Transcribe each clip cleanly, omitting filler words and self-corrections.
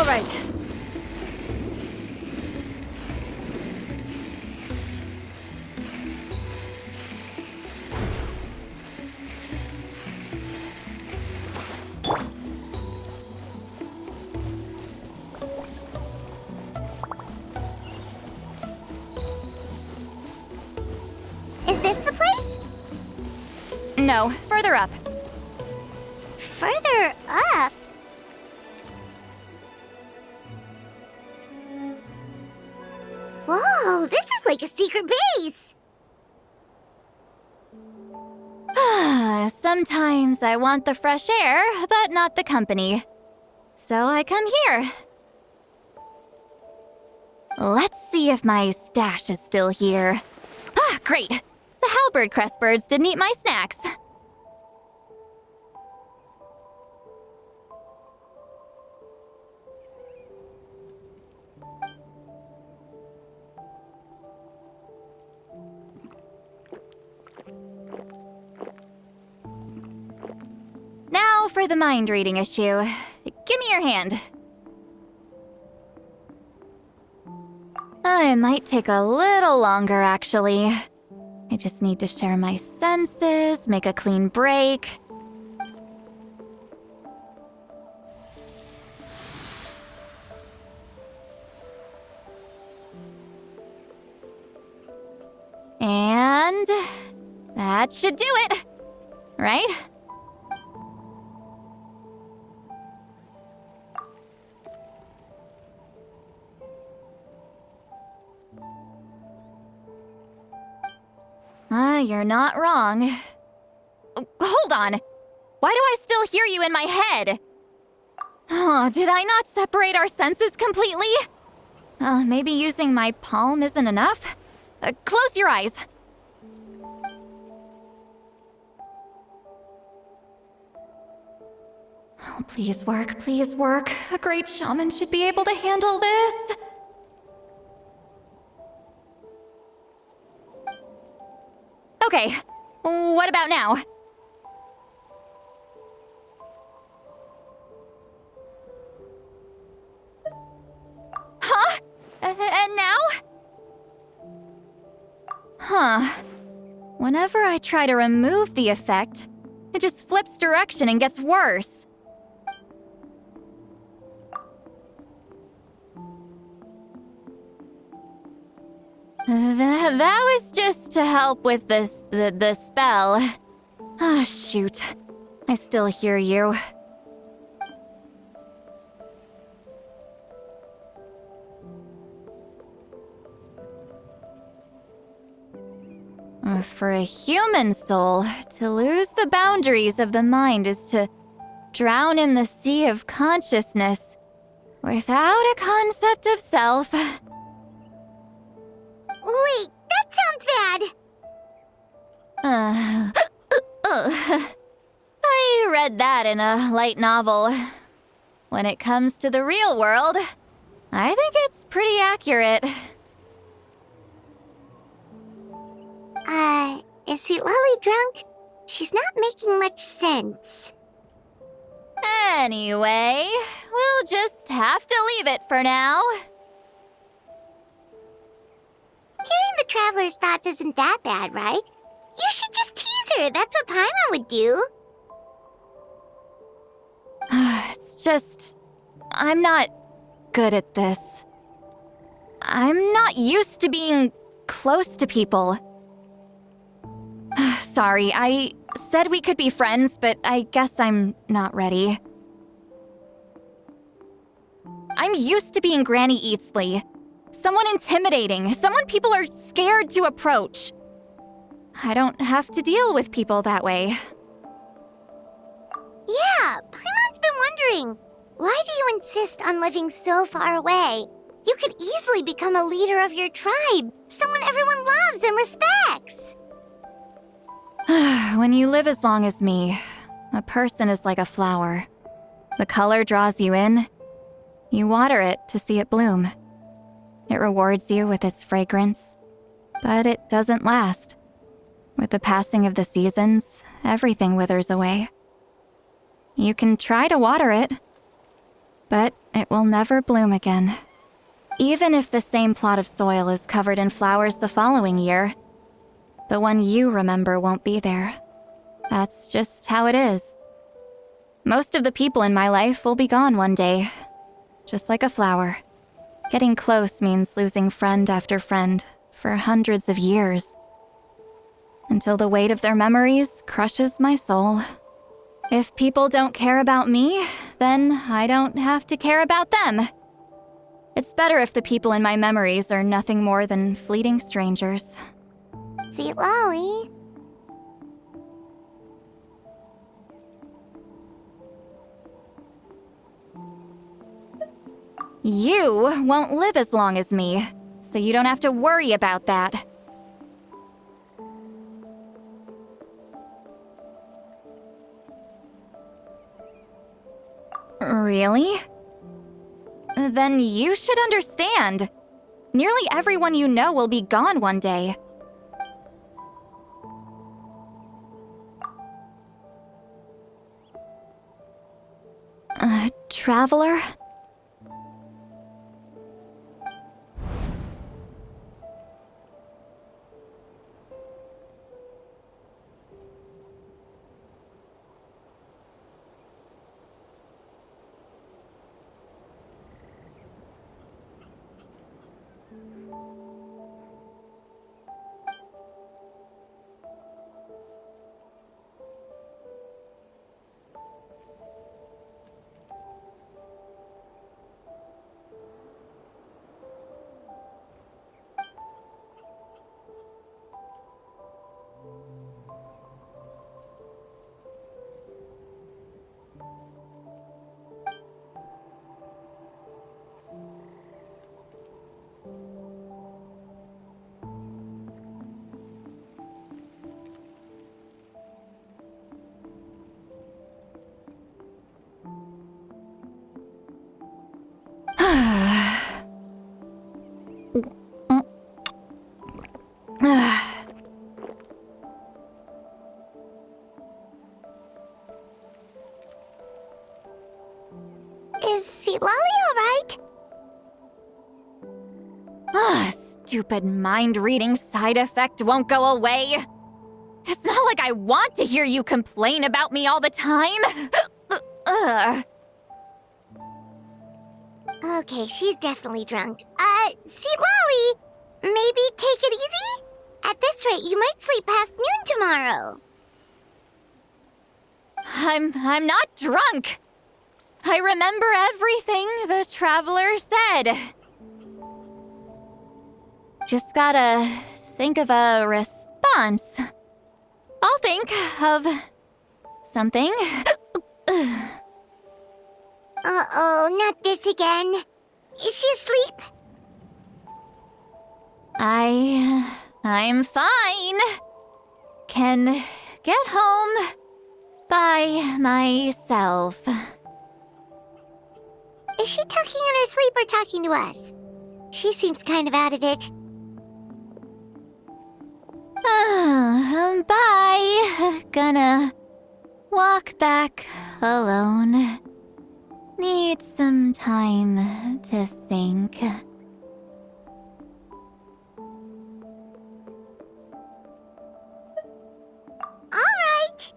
right. Is this the place? No, further up. Further up? Whoa, this is like a secret base! Sometimes I want the fresh air, but not the company. So I come here. Let's see if my stash is still here. Ah, great! The halberd crest birds didn't eat my snacks. Now for the mind reading issue. Give me your hand. It might take a little longer, actually. I just need to share my senses, make a clean break. And that should do it, right? You're not wrong. Hold on! Why do I still hear you in my head? Oh, did I not separate our senses completely? Maybe using my palm isn't enough? Close your eyes. Oh, please work, please work. A great shaman should be able to handle this. Okay, what about now? Huh? And now? Huh. Whenever I try to remove the effect, it just flips direction and gets worse. That was just to help with the spell. Ah, shoot. I still hear you. For a human soul, to lose the boundaries of the mind is to drown in the sea of consciousness without a concept of self. Wait, that sounds bad! I read that in a light novel. When it comes to the real world, I think it's pretty accurate. Is Sweet Lolly drunk? She's not making much sense. Anyway, we'll just have to leave it for now. Hearing the Traveler's thoughts isn't that bad, right? You should just tease her. That's what Paimon would do. It's just... I'm not good at this. I'm not used to being close to people. Sorry, I said we could be friends, but I guess I'm not ready. I'm used to being Granny Eatsley. Someone intimidating, someone people are scared to approach. I don't have to deal with people that way. Yeah, Paimon's been wondering. Why do you insist on living so far away? You could easily become a leader of your tribe, someone everyone loves and respects. When you live as long as me, a person is like a flower. The color draws you in. You water it to see it bloom. It rewards you with its fragrance, but it doesn't last. With the passing of the seasons, everything withers away. You can try to water it, But it will never bloom again. Even if the same plot of soil is covered in flowers the following year, the one you remember won't be there. That's just how it is. Most of the people in my life will be gone one day, just like a flower. Getting close means losing friend after friend for hundreds of years, until the weight of their memories crushes my soul. If people don't care about me, then I don't have to care about them. It's better if the people in my memories are nothing more than fleeting strangers. See, Lolly. You won't live as long as me, so you don't have to worry about that. Really? Then you should understand. Nearly everyone you know will be gone one day. Traveler? Is Seat Lolly alright? Stupid mind-reading side effect won't go away. It's not like I want to hear you complain about me all the time. Okay, she's definitely drunk. Seat Lolly, maybe take it easy? At this rate, you might sleep past noon tomorrow. I'm not drunk. I remember everything the traveler said. Just gotta think of a response. I'll think of something. Uh-oh, not this again. Is she asleep? I'm fine. Can get home by myself. Is she talking in her sleep or talking to us? She seems kind of out of it. Bye. Gonna walk back alone. Need some time to think. All right.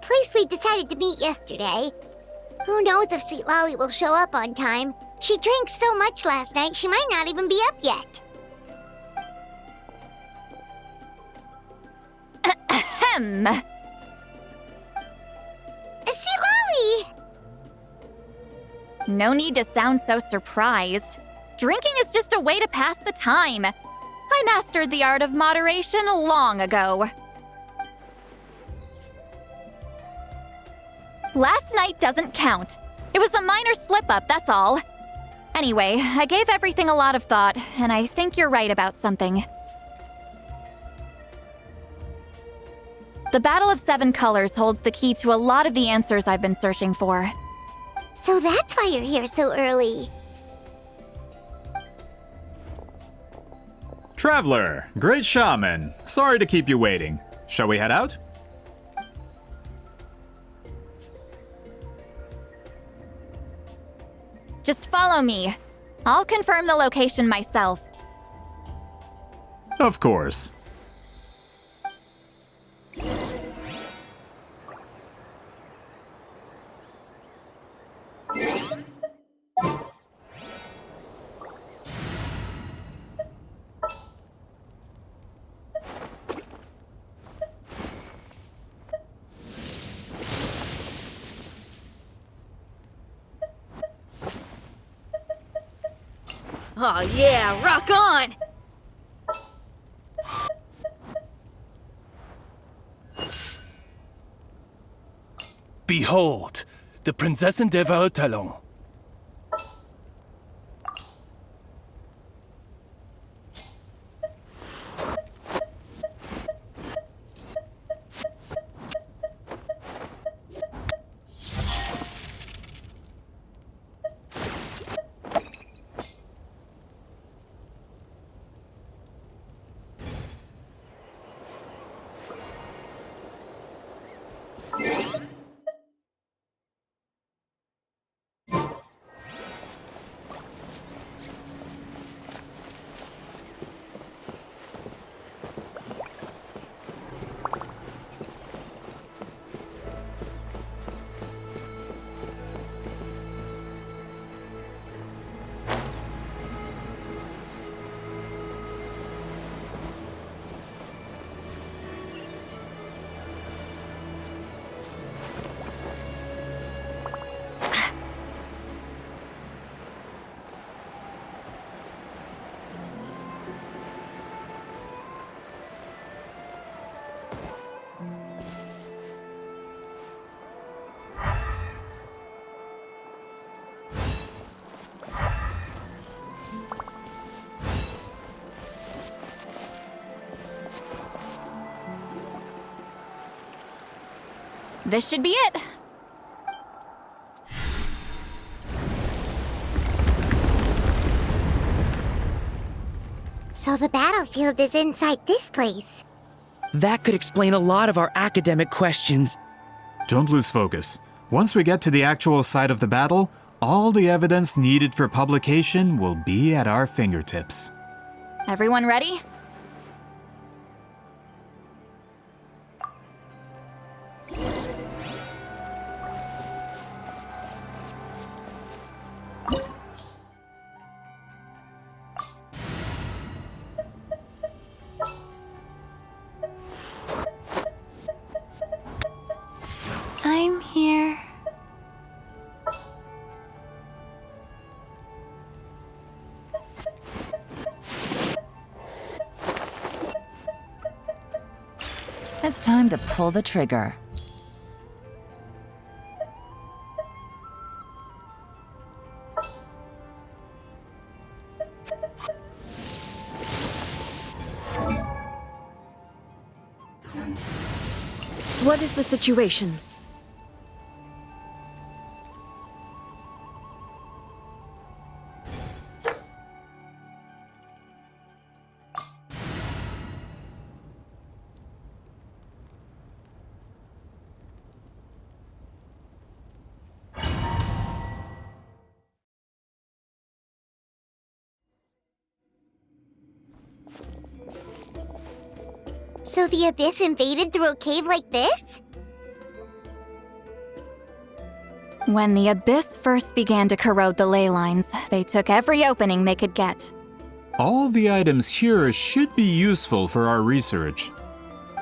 place we decided to meet yesterday. Who knows if Sweet Lolly will show up on time? She drank so much last night, she might not even be up yet. Ahem. Sweet Lolly! No need to sound so surprised. Drinking is just a way to pass the time. I mastered the art of moderation long ago. Last night doesn't count. It was a minor slip-up, that's all. Anyway, I gave everything a lot of thought, and I think you're right about something. The Battle of Seven Colors holds the key to a lot of the answers I've been searching for. So that's why you're here so early. Traveler, great shaman. Sorry to keep you waiting. Shall we head out? Just follow me. I'll confirm the location myself. Of course. Oh yeah, rock on! Behold, the Prinzessin der Vertalon. This should be it. So the battlefield is inside this place. That could explain a lot of our academic questions. Don't lose focus. Once we get to the actual site of the battle, all the evidence needed for publication will be at our fingertips. Everyone ready? I'm here. It's time to pull the trigger. What is the situation? So the Abyss invaded through a cave like this? When the Abyss first began to corrode the ley lines, they took every opening they could get. All the items here should be useful for our research.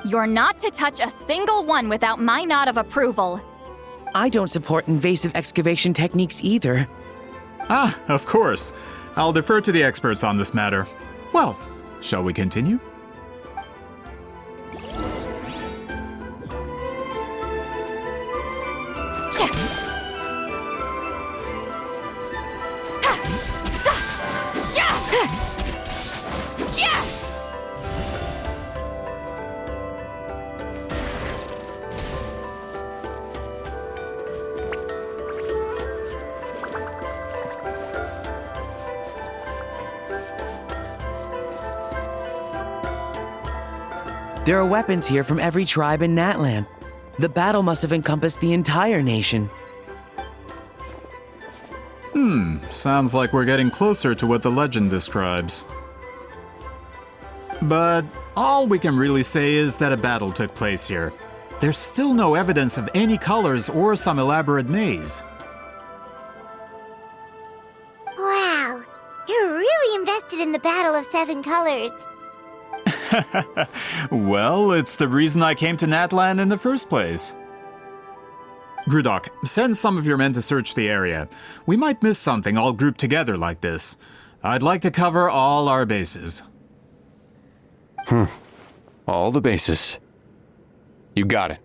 You're not to touch a single one without my nod of approval. I don't support invasive excavation techniques either. Ah, of course. I'll defer to the experts on this matter. Well, shall we continue? There are weapons here from every tribe in Natlan. The battle must have encompassed the entire nation. Sounds like we're getting closer to what the legend describes. But all we can really say is that a battle took place here. There's still no evidence of any colors or some elaborate maze. Wow, you're really invested in the Battle of Seven Colors. Well, it's the reason I came to Natlan in the first place. Grudok, send some of your men to search the area. We might miss something all grouped together like this. I'd like to cover all our bases. All the bases. You got it.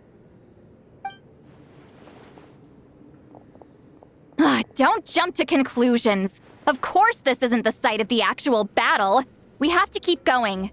Don't jump to conclusions. Of course this isn't the site of the actual battle. We have to keep going.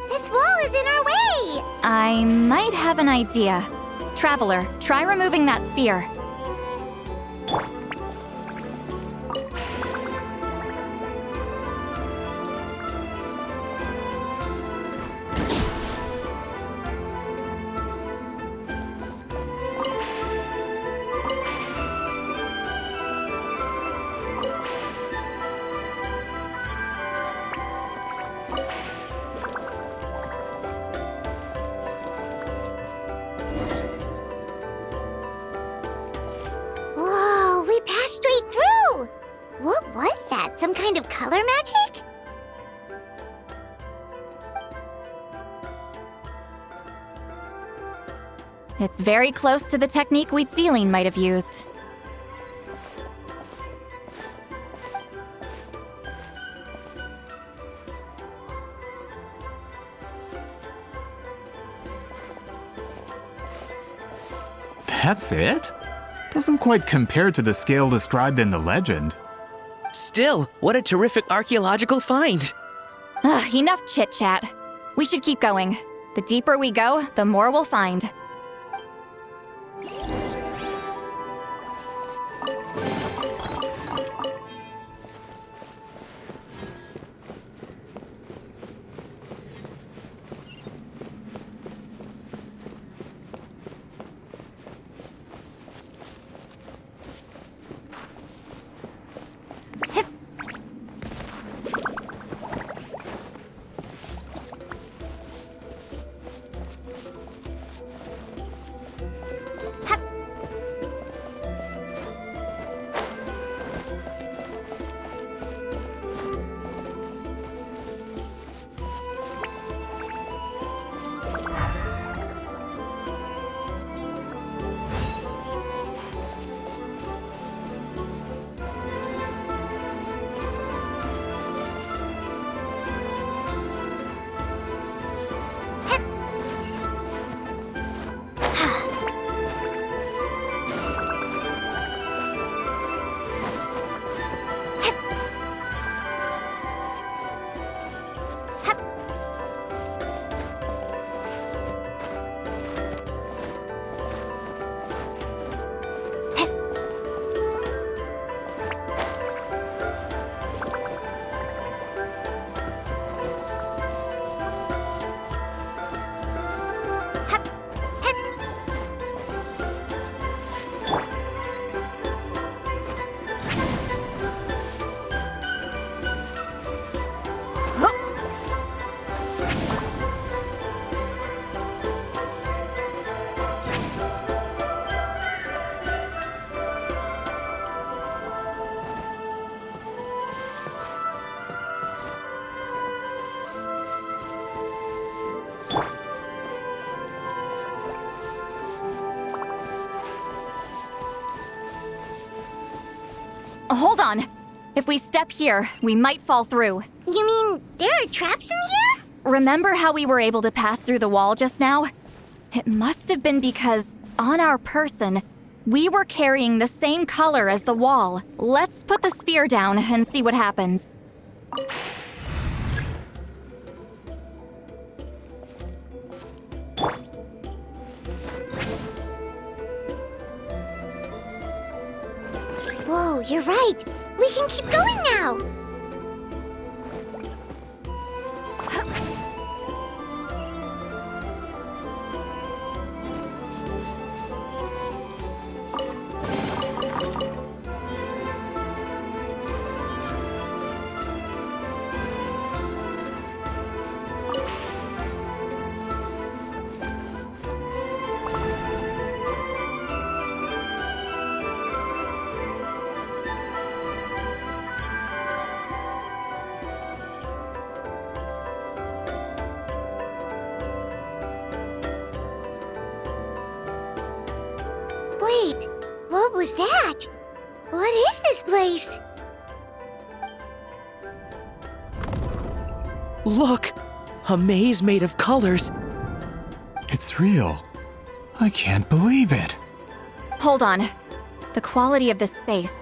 This wall is in our way! I might have an idea. Traveler, try removing that sphere. Whoa, we passed straight through! What was that? Some kind of color magic? It's very close to the technique Wheat Ceiling might have used. That's it? Doesn't quite compare to the scale described in the legend. Still, what a terrific archaeological find! Enough chit-chat. We should keep going. The deeper we go, the more we'll find. Hold on. If we step here, we might fall through. You mean there are traps in here? Remember how we were able to pass through the wall just now? It must have been because, on our person, we were carrying the same color as the wall. Let's put the sphere down and see what happens. Whoa, you're right. We can keep going now. Wait, what was that? What is this place? Look! A maze made of colors. It's real. I can't believe it. Hold on. The quality of this space.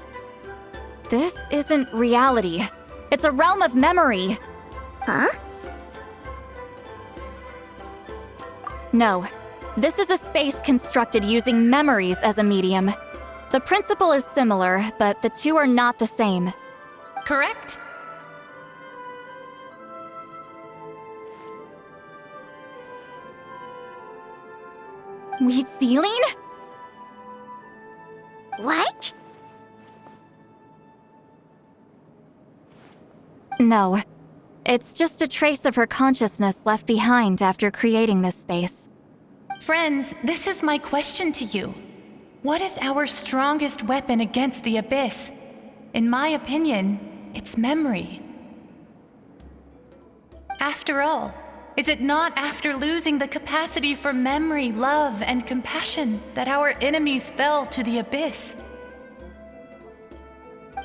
This isn't reality. It's a realm of memory. Huh? No. This is a space constructed using memories as a medium. The principle is similar, but the two are not the same. Correct? Wheat ceiling? What? No. It's just a trace of her consciousness left behind after creating this space. Friends, this is my question to you. What is our strongest weapon against the Abyss? In my opinion, it's memory. After all, is it not after losing the capacity for memory, love, and compassion that our enemies fell to the Abyss?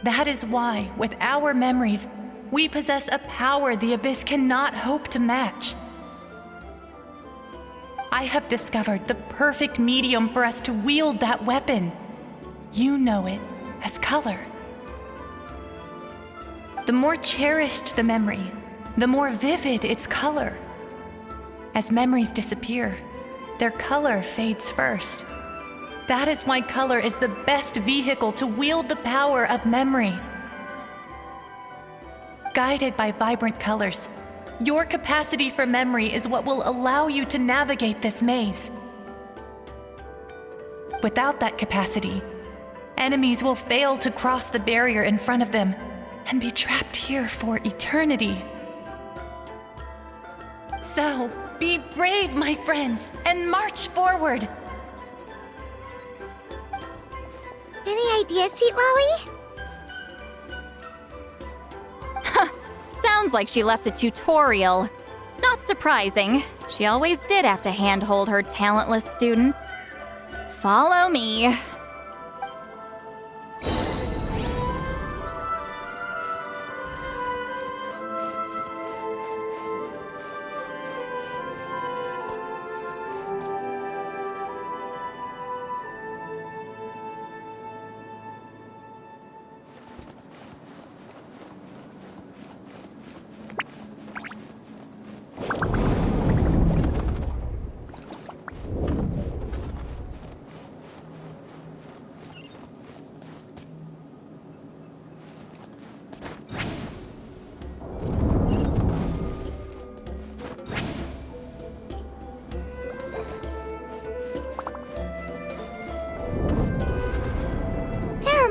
That is why, with our memories, we possess a power the Abyss cannot hope to match. I have discovered the perfect medium for us to wield that weapon. You know it as color. The more cherished the memory, the more vivid its color. As memories disappear, their color fades first. That is why color is the best vehicle to wield the power of memory. Guided by vibrant colors, your capacity for memory is what will allow you to navigate this maze. Without that capacity, enemies will fail to cross the barrier in front of them and be trapped here for eternity. So, be brave, my friends, and march forward. Any ideas, Sweet Lolly? Sounds like she left a tutorial. Not surprising. She always did have to handhold her talentless students. Follow me.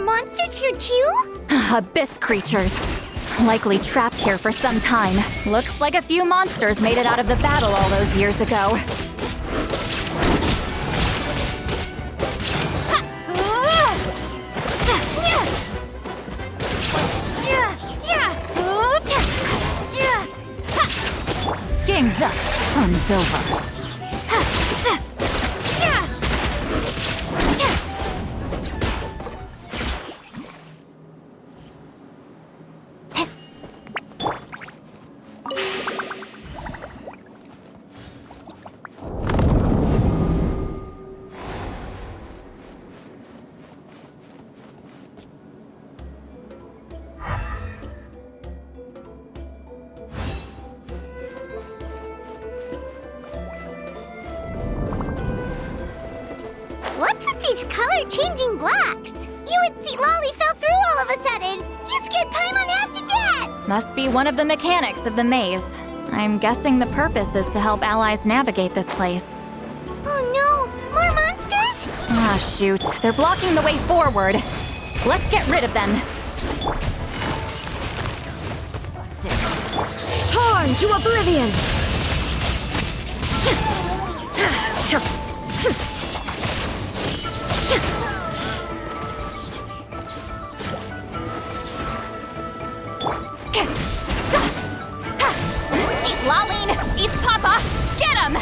Monsters here too? Abyss creatures. Likely trapped here for some time. Looks like a few monsters made it out of the battle all those years ago. Game's up. Fun's over. these color-changing blocks? You and see Lolly fell through all of a sudden. You scared Paimon half to death. Must be one of the mechanics of the maze. I'm guessing the purpose is to help allies navigate this place. Oh no, more monsters? Ah, shoot. They're blocking the way forward. Let's get rid of them. Torn to oblivion! Laline! East Papa! Get him!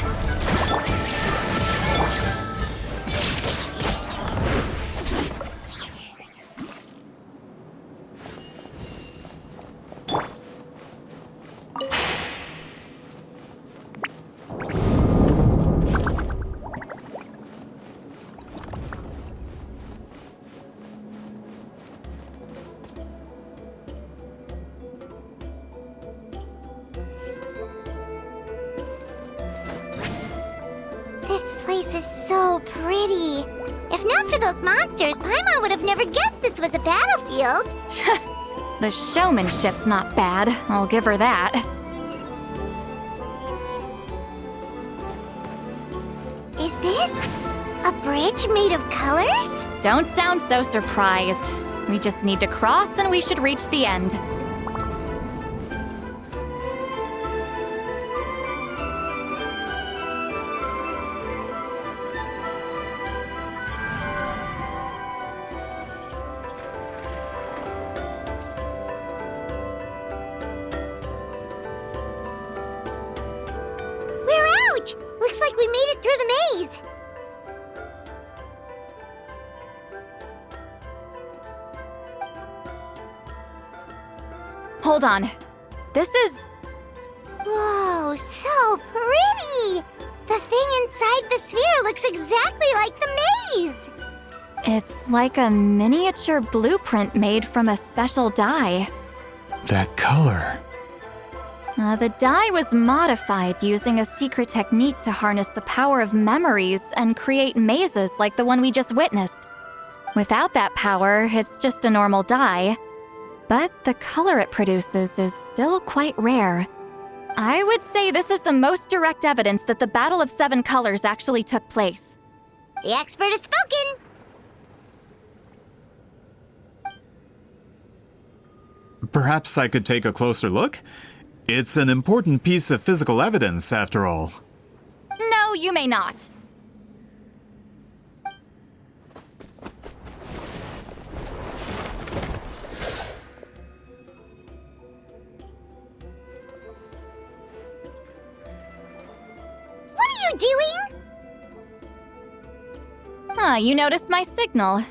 This place is so pretty. If not for those monsters, Paimon would have never guessed this was a battlefield. The showmanship's not bad, I'll give her that. Is this a bridge made of colors? Don't sound so surprised. We just need to cross and we should reach the end. We're out! Looks like we made it through the maze. Hold on. This is... Whoa, so pretty! The thing inside the sphere looks exactly like the maze! It's like a miniature blueprint made from a special dye. That color. The dye was modified using a secret technique to harness the power of memories and create mazes like the one we just witnessed. Without that power, it's just a normal dye. But the color it produces is still quite rare. I would say this is the most direct evidence that the Battle of Seven Colors actually took place. The expert has spoken! Perhaps I could take a closer look? It's an important piece of physical evidence, after all. No, you may not. What are you doing? Ah, you noticed my signal.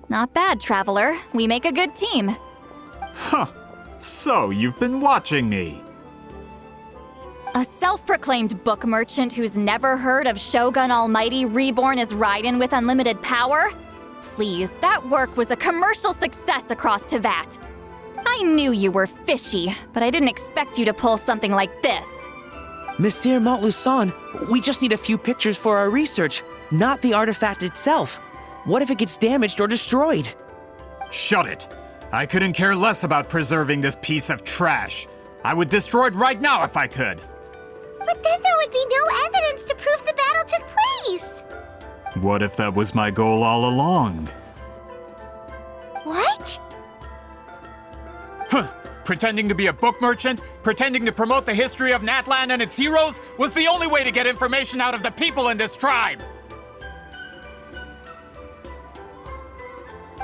Not bad, Traveler. We make a good team. Huh. So, you've been watching me. A self-proclaimed book merchant who's never heard of Shogun Almighty reborn as Raiden with unlimited power? Please, that work was a commercial success across Teyvat. I knew you were fishy, but I didn't expect you to pull something like this. Monsieur Montluçon, we just need a few pictures for our research, not the artifact itself. What if it gets damaged or destroyed? Shut it! I couldn't care less about preserving this piece of trash. I would destroy it right now if I could. But then there would be no evidence to prove the battle took place! What if that was my goal all along? What? Huh! Pretending to be a book merchant, pretending to promote the history of Natlan and its heroes, was the only way to get information out of the people in this tribe!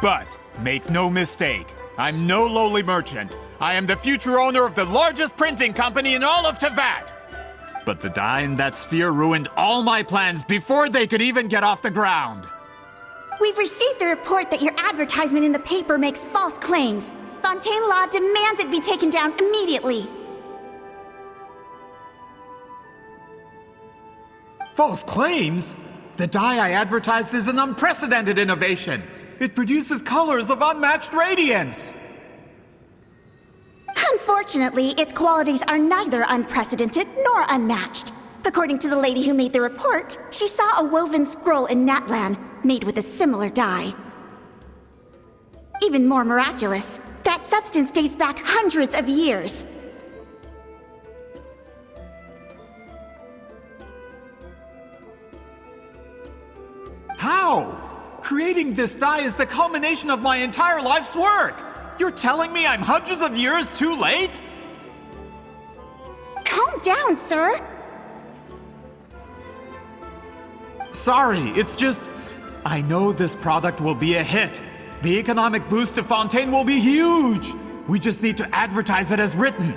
But, make no mistake, I'm no lowly merchant. I am the future owner of the largest printing company in all of Teyvat! But the dye in that sphere ruined all my plans before they could even get off the ground! We've received a report that your advertisement in the paper makes false claims. Fontaine Law demands it be taken down immediately. False claims? The dye I advertised is an unprecedented innovation! It produces colors of unmatched radiance! Unfortunately, its qualities are neither unprecedented nor unmatched. According to the lady who made the report, she saw a woven scroll in Natlan made with a similar dye. Even more miraculous, that substance dates back hundreds of years. How? Creating this dye is the culmination of my entire life's work! You're telling me I'm hundreds of years too late? Calm down, sir. Sorry, it's just... I know this product will be a hit. The economic boost to Fontaine will be huge! We just need to advertise it as written.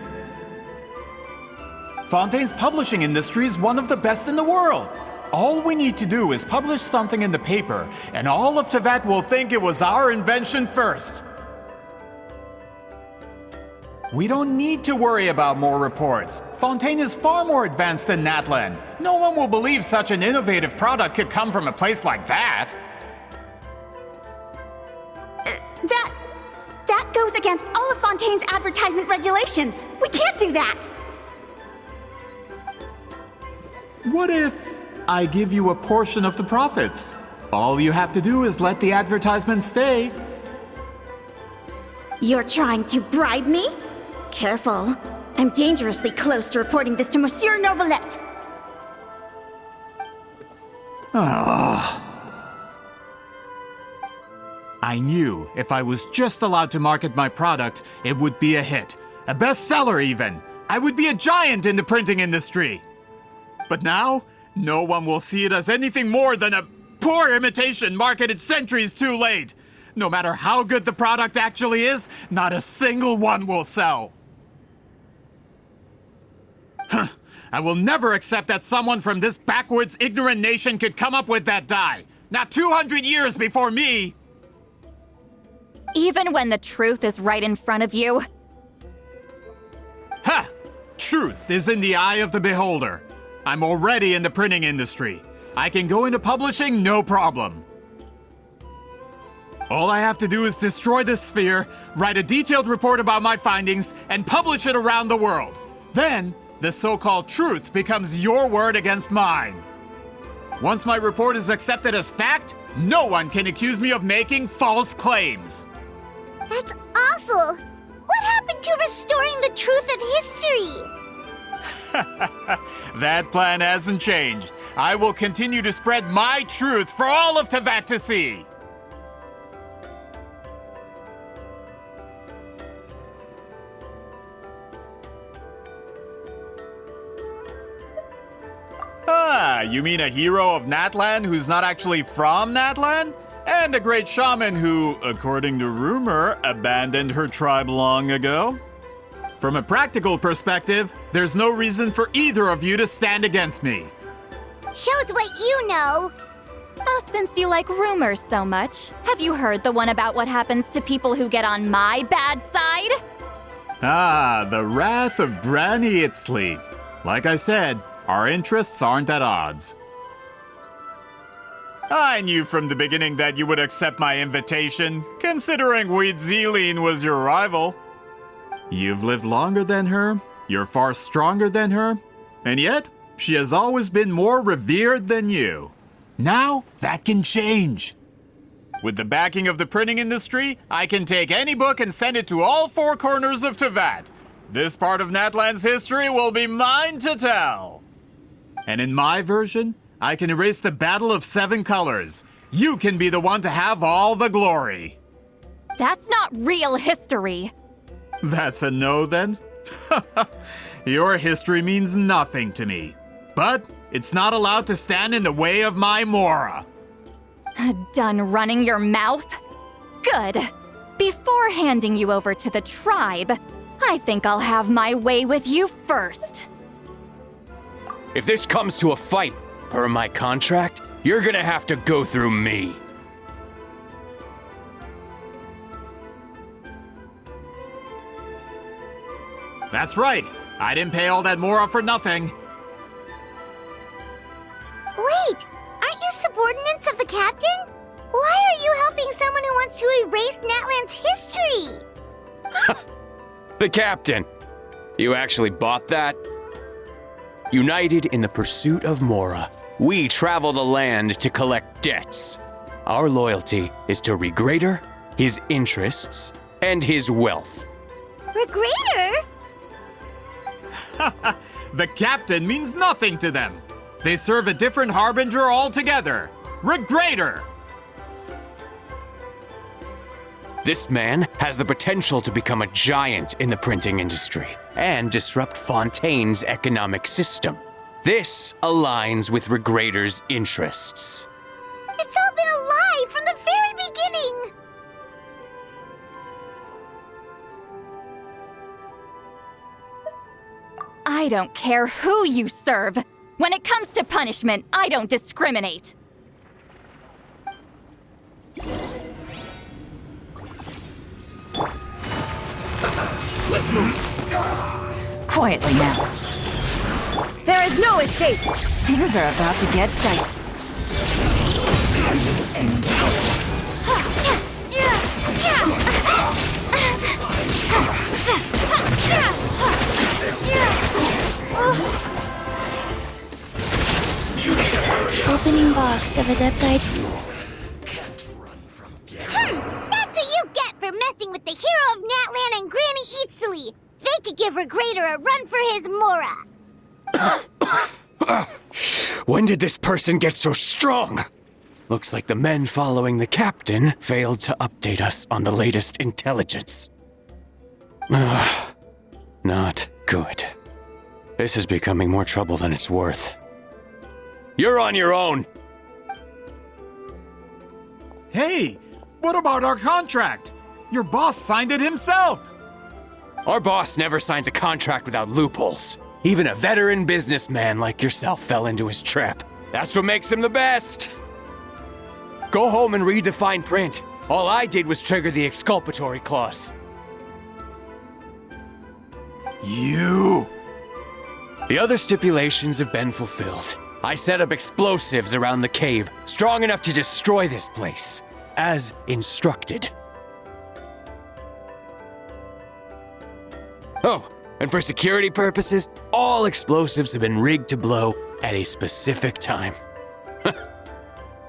Fontaine's publishing industry is one of the best in the world. All we need to do is publish something in the paper, and all of Tevat will think it was our invention first. We don't need to worry about more reports. Fontaine is far more advanced than Natlan. No one will believe such an innovative product could come from a place like that. That goes against all of Fontaine's advertisement regulations. We can't do that. What if I give you a portion of the profits? All you have to do is let the advertisement stay. You're trying to bribe me? Careful. I'm dangerously close to reporting this to Monsieur Novelette. I knew if I was just allowed to market my product, it would be a hit. A bestseller even. I would be a giant in the printing industry. But now, no one will see it as anything more than a poor imitation marketed centuries too late. No matter how good the product actually is, not a single one will sell. I will never accept that someone from this backwards, ignorant nation could come up with that dye. Not 200 years before me! Even when the truth is right in front of you? Ha! Truth is in the eye of the beholder. I'm already in the printing industry. I can go into publishing, no problem. All I have to do is destroy this sphere, write a detailed report about my findings, and publish it around the world. Then, the so-called truth becomes your word against mine. Once my report is accepted as fact, no one can accuse me of making false claims. That's awful! What happened to restoring the truth of history? That plan hasn't changed. I will continue to spread my truth for all of Tevat to see. Ah, you mean a hero of Natlan who's not actually from Natlan? And a great shaman who, according to rumor, abandoned her tribe long ago? From a practical perspective, there's no reason for either of you to stand against me. Shows what you know. Since you like rumors so much, have you heard the one about what happens to people who get on my bad side? Ah, the wrath of Granny Itzley. Like I said, our interests aren't at odds. I knew from the beginning that you would accept my invitation, considering Weedzeline was your rival. You've lived longer than her, you're far stronger than her, and yet, she has always been more revered than you. Now, that can change. With the backing of the printing industry, I can take any book and send it to all four corners of Tevat. This part of Natlan's history will be mine to tell. And in my version, I can erase the Battle of Seven Colors. You can be the one to have all the glory. That's not real history. That's a no, then? Your history means nothing to me. But it's not allowed to stand in the way of my Mora. Done running your mouth? Good. Before handing you over to the tribe, I think I'll have my way with you first. If this comes to a fight, per my contract, you're gonna have to go through me. That's right. I didn't pay all that Mora for nothing. Wait, aren't you subordinates of the captain? Why are you helping someone who wants to erase Natlan's history? The captain. You actually bought that? United in the pursuit of Mora, we travel the land to collect debts. Our loyalty is to Regrader, his interests, and his wealth. Regrader? The captain means nothing to them. They serve a different harbinger altogether. Regrader! This man has the potential to become a giant in the printing industry and disrupt Fontaine's economic system. This aligns with Regrader's interests. It's all been a lie from the very beginning! I don't care who you serve. When it comes to punishment, I don't discriminate. Let's move. Quietly now. There is no escape! Things are about to get tight. Opening box of Adeptite. That's what you get for messing with the hero of Natlan and Granny Eatsley. They could give Regrader a run for his Mora. When did this person get so strong? Looks like the men following the captain failed to update us on the latest intelligence. Not good. This is becoming more trouble than it's worth. You're on your own! Hey, what about our contract? Your boss signed it himself. Our boss never signs a contract without loopholes. Even a veteran businessman like yourself fell into his trap. That's what makes him the best. Go home and read the fine print. All I did was trigger the exculpatory clause. You! The other stipulations have been fulfilled. I set up explosives around the cave, strong enough to destroy this place, as instructed. Oh, and for security purposes, all explosives have been rigged to blow at a specific time.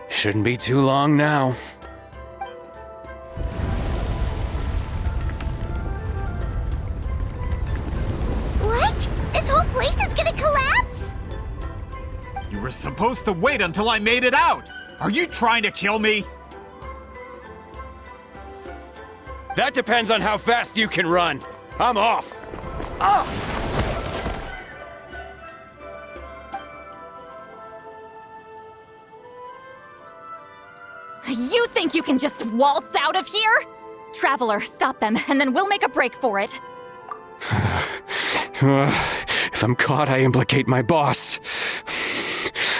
Shouldn't be too long now. What? This whole place is gonna collapse? You were supposed to wait until I made it out. Are you trying to kill me? That depends on how fast you can run. I'm off. You think you can just waltz out of here? Traveler, stop them, and then we'll make a break for it. If I'm caught, I implicate my boss.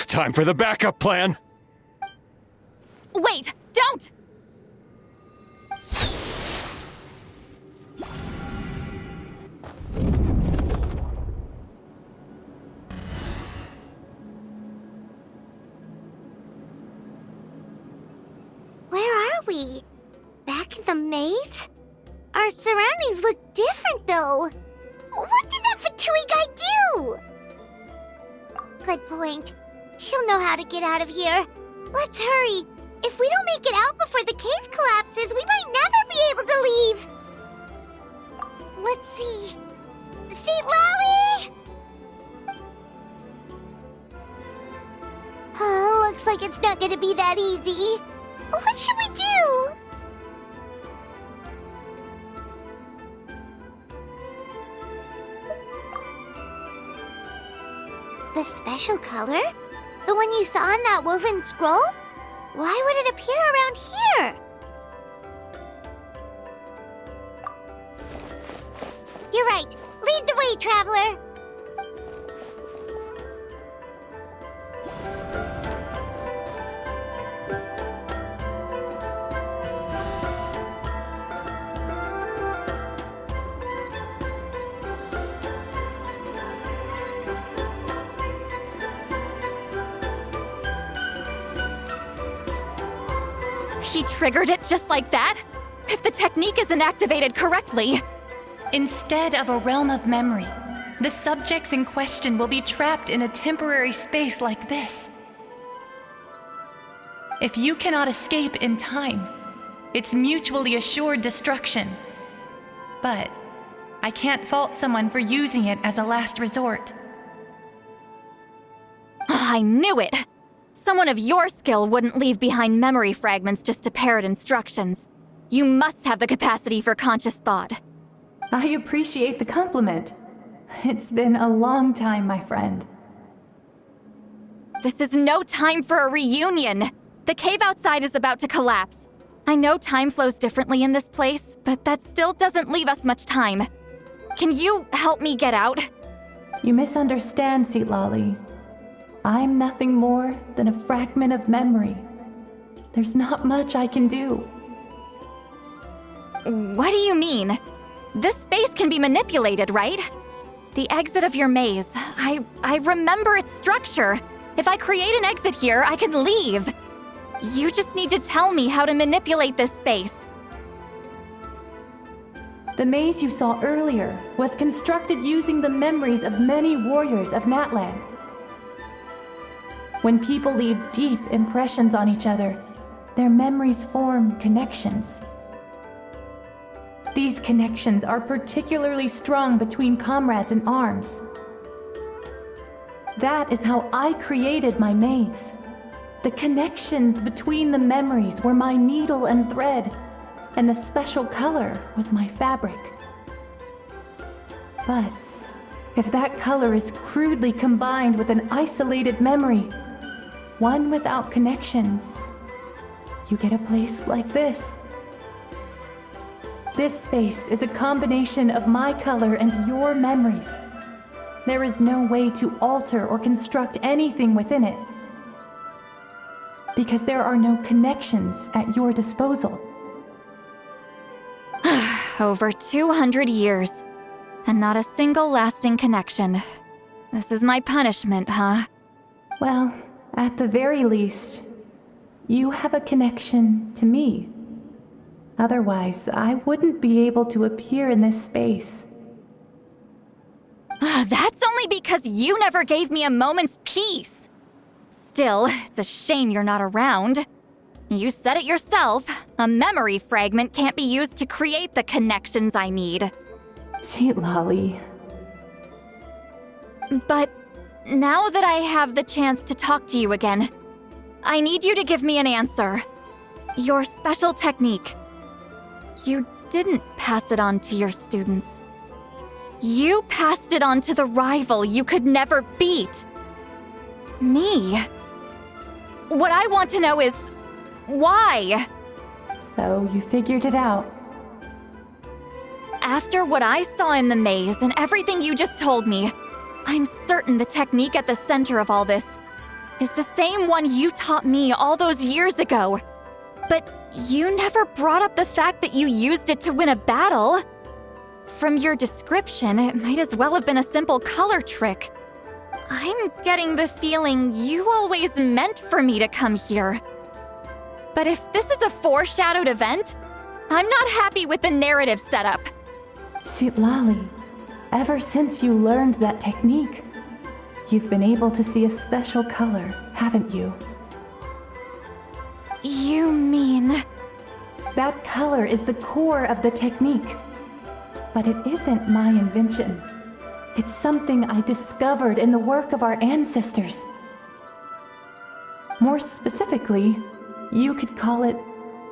Time for the backup plan. Wait, don't! Where are we? Back in the maze? Our surroundings look different, though. What did that Fatui guy do? Good point. She'll know how to get out of here. Let's hurry. If we don't make it out before the cave collapses, we might never be able to leave. Let's see. Seat Lolly! Oh, looks like it's not gonna be that easy. What should we do? The special color? The one you saw in that woven scroll? Why would it appear around here? You're right. Lead the way, traveler. He triggered it just like that? If the technique isn't activated correctly... Instead of a realm of memory, the subjects in question will be trapped in a temporary space like this. If you cannot escape in time, it's mutually assured destruction. But I can't fault someone for using it as a last resort. I knew it! Someone of your skill wouldn't leave behind memory fragments just to parrot instructions. You must have the capacity for conscious thought. I appreciate the compliment. It's been a long time, my friend. This is no time for a reunion! The cave outside is about to collapse. I know time flows differently in this place, but that still doesn't leave us much time. Can you help me get out? You misunderstand, Seatlali. I'm nothing more than a fragment of memory. There's not much I can do. What do you mean? This space can be manipulated, right? The exit of your maze. I remember its structure. If I create an exit here, I can leave. You just need to tell me how to manipulate this space. The maze you saw earlier was constructed using the memories of many warriors of Natlan. When people leave deep impressions on each other, their memories form connections. These connections are particularly strong between comrades in arms. That is how I created my maze. The connections between the memories were my needle and thread, and the special color was my fabric. But if that color is crudely combined with an isolated memory, one without connections, you get a place like this. This space is a combination of my color and your memories. There is no way to alter or construct anything within it, because there are no connections at your disposal. Over 200 years, and not a single lasting connection. This is my punishment, huh? Well, at the very least, you have a connection to me. Otherwise, I wouldn't be able to appear in this space. That's only because you never gave me a moment's peace. Still, it's a shame you're not around. You said it yourself. A memory fragment can't be used to create the connections I need. Seatlali. But now that I have the chance to talk to you again, I need you to give me an answer. Your special technique. You didn't pass it on to your students. You passed it on to the rival you could never beat. Me. What I want to know is, why? So you figured it out. After what I saw in the maze and everything you just told me, I'm certain the technique at the center of all this is the same one you taught me all those years ago. But you never brought up the fact that you used it to win a battle. From your description, it might as well have been a simple color trick. I'm getting the feeling you always meant for me to come here. But if this is a foreshadowed event, I'm not happy with the narrative setup. Seatlali, ever since you learned that technique, you've been able to see a special color, haven't you? You mean... That color is the core of the technique. But it isn't my invention. It's something I discovered in the work of our ancestors. More specifically, you could call it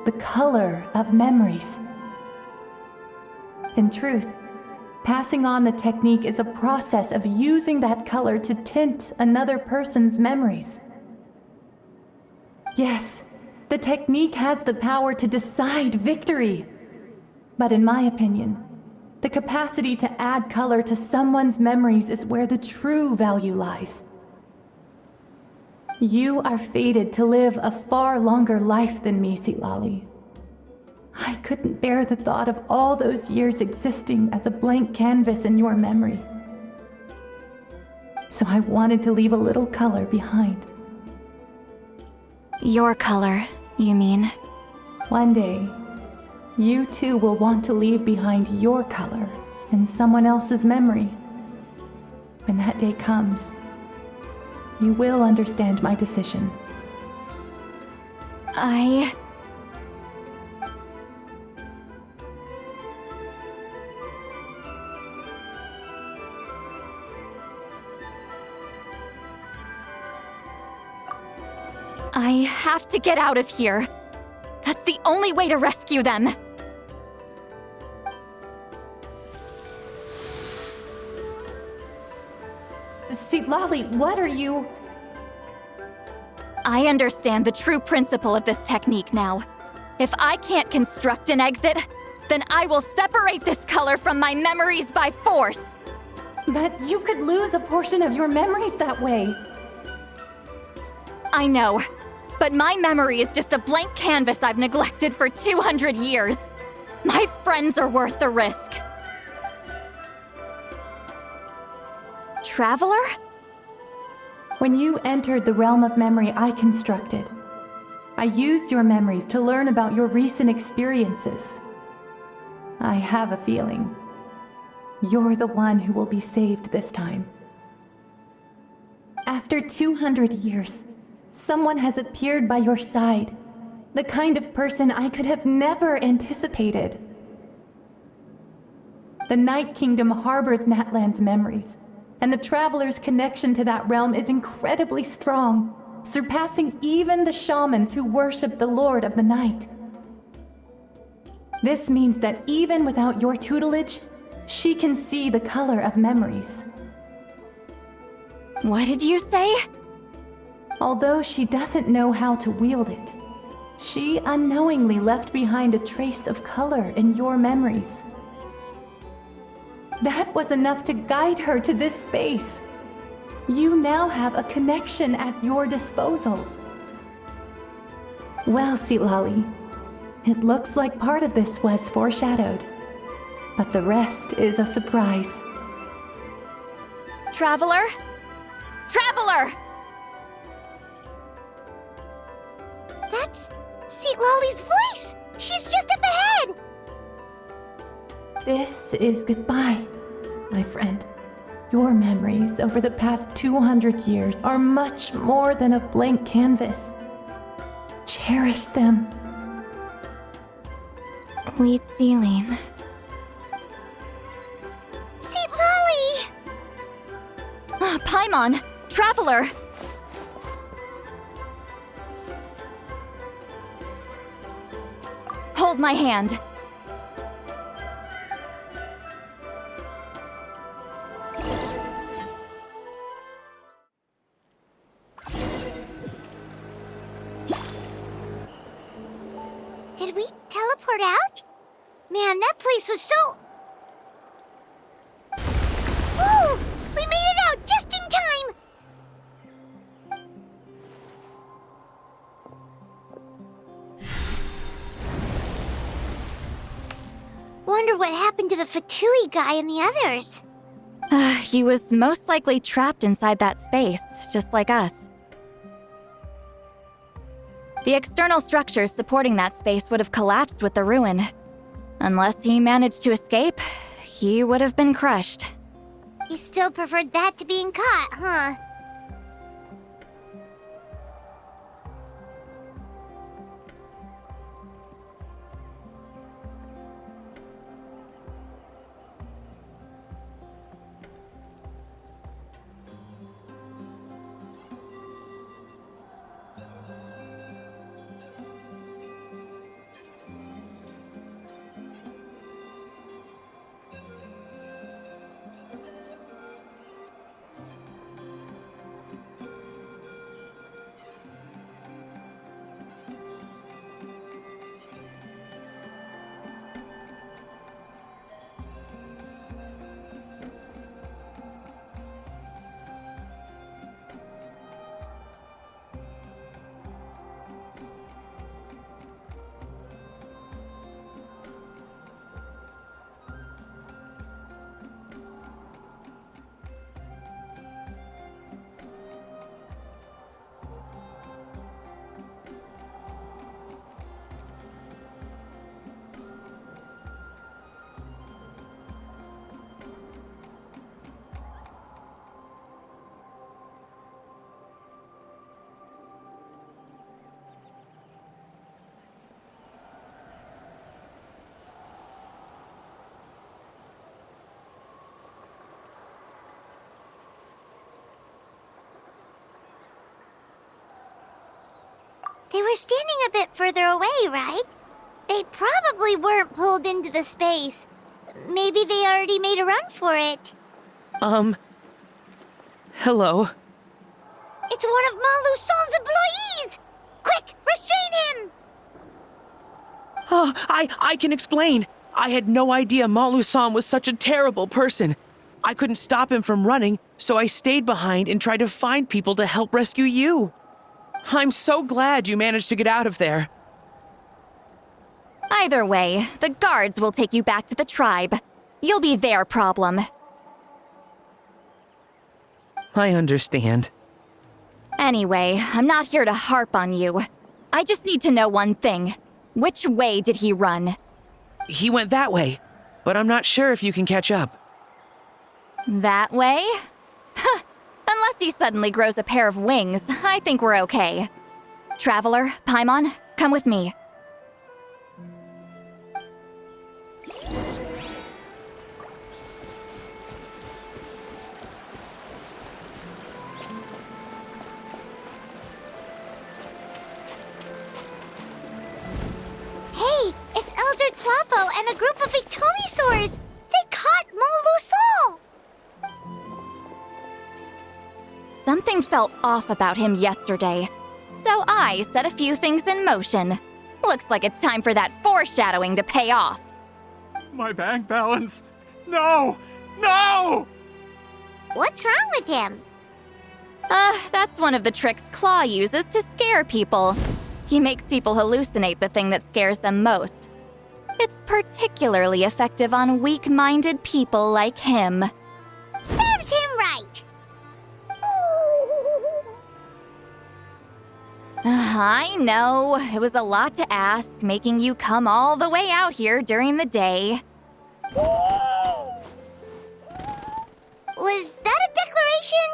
the color of memories. In truth, passing on the technique is a process of using that color to tint another person's memories. Yes, the technique has the power to decide victory. But in my opinion, the capacity to add color to someone's memories is where the true value lies. You are fated to live a far longer life than me, Seatlali. I couldn't bear the thought of all those years existing as a blank canvas in your memory. So I wanted to leave a little color behind. Your color, you mean? One day, you too will want to leave behind your color in someone else's memory. When that day comes, you will understand my decision. I have to get out of here. That's the only way to rescue them. Lolly, what are you... I understand the true principle of this technique now. If I can't construct an exit, then I will separate this color from my memories by force. But you could lose a portion of your memories that way. I know, but my memory is just a blank canvas I've neglected for 200 years. My friends are worth the risk. Traveler? When you entered the realm of memory I constructed, I used your memories to learn about your recent experiences. I have a feeling you're the one who will be saved this time. After 200 years, someone has appeared by your side, the kind of person I could have never anticipated. The Night Kingdom harbors Natlan's memories, and the Traveler's connection to that realm is incredibly strong, surpassing even the shamans who worship the Lord of the Night. This means that even without your tutelage, she can see the color of memories. What did you say? Although she doesn't know how to wield it, she unknowingly left behind a trace of color in your memories. That was enough to guide her to this space. You now have a connection at your disposal. Well, Lolly, it looks like part of this was foreshadowed, but the rest is a surprise. Traveler? Traveler! That's Lolly's voice! She's just up ahead! This is goodbye, my friend. Your memories over the past 200 years are much more than a blank canvas. Cherish them. Wheat ceiling. Lolly! Paimon! Traveler! Hold my hand. Did we teleport out? Man, that place was so... Whoa! We made it out just in time! Wonder what happened to the Fatui guy and the others. He was most likely trapped inside that space, just like us. The external structures supporting that space would have collapsed with the ruin. Unless he managed to escape, he would have been crushed. He still preferred that to being caught, huh? were standing a bit further away, right? They probably weren't pulled into the space. Maybe they already made a run for it. Hello? It's one of Maluson's employees! Quick, restrain him! Oh, I can explain. I had no idea Malu-san was such a terrible person. I couldn't stop him from running, so I stayed behind and tried to find people to help rescue you. I'm so glad you managed to get out of there. Either way, the guards will take you back to the tribe. You'll be their problem. I understand. Anyway, I'm not here to harp on you. I just need to know one thing. Which way did he run? He went that way, but I'm not sure if you can catch up. That way? Unless he suddenly grows a pair of wings, I think we're okay. Traveler, Paimon, come with me. Hey, it's Elder Tlapo and a group of Ictomisaurs! They caught Maluson! Something felt off about him yesterday, so I set a few things in motion. Looks like it's time for that foreshadowing to pay off. My bank balance! No! No! What's wrong with him? That's one of the tricks Claw uses to scare people. He makes people hallucinate the thing that scares them most. It's particularly effective on weak-minded people like him. Serves him right! I know, it was a lot to ask, making you come all the way out here during the day. Was that a declaration?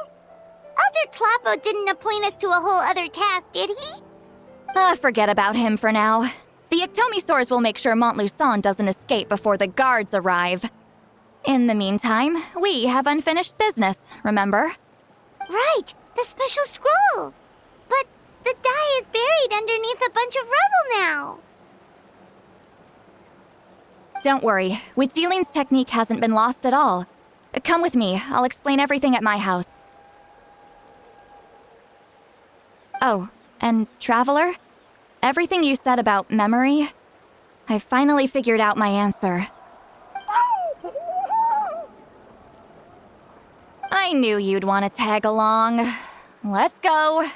Elder Tlapo didn't appoint us to a whole other task, did he? Forget about him for now. The Ictomisaurs will make sure Montluçon doesn't escape before the guards arrive. In the meantime, we have unfinished business, remember? Right, the special scroll. But the die is buried underneath a bunch of rubble now. Don't worry, Witzeline's technique hasn't been lost at all. Come with me, I'll explain everything at my house. Oh, and Traveler? Everything you said about memory, I finally figured out my answer. I knew you'd want to tag along. Let's go.